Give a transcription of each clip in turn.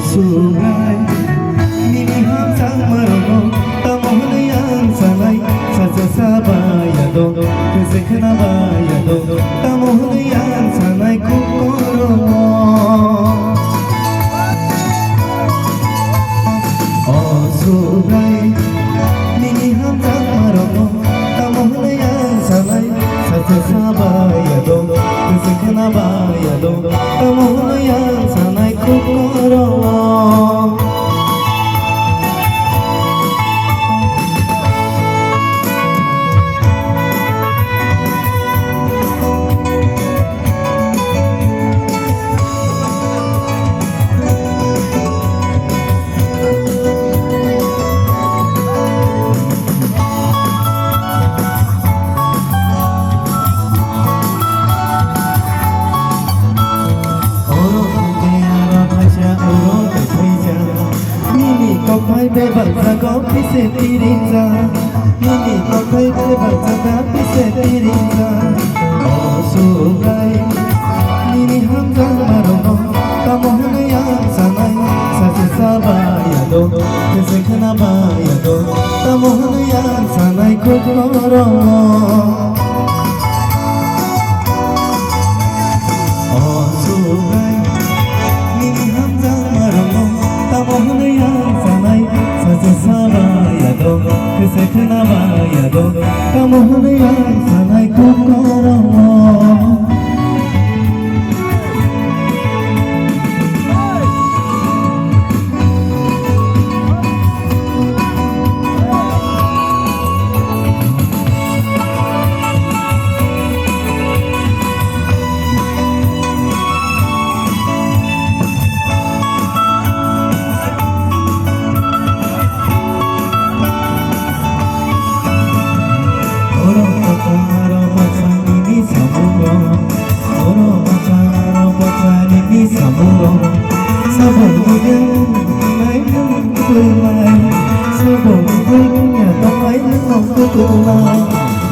어수라이 니니 항상 말하고 따모는 사나이 사사사바야도 그새 그나바야도 따모는 사나이 부끄러워 어수라이 니니 항상 말하고 따모는 사나이 사사사바야도 그새 그나바야도 따모는 사나이 부끄러워 Bebalzago pise tirinza Nini kokai bebalzaga pise tirinza Osugai Nini hamza marono Tamohana yang sanai Sase sabayado Kese kanabayado Tamohana yang sanai kokoro Osugai Nini hamza marono Tamohana yang sanai 사바야도 그새 그나바야도 까모는 양산할 부끄러워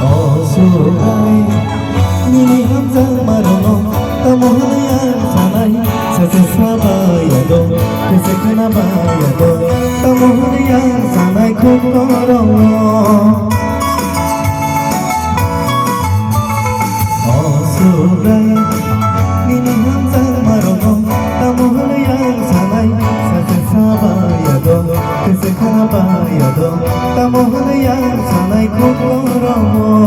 어수라이 니니 함장 마로노 따모하야 사나이 사세사바야도 그새 그나바야도 따모하야 사나이 부끄러워 어수라이 니니 함장 마로노 따모하야 사나이 사세사바야도 그새 그나바야도 따모하야 사나이 부끄러워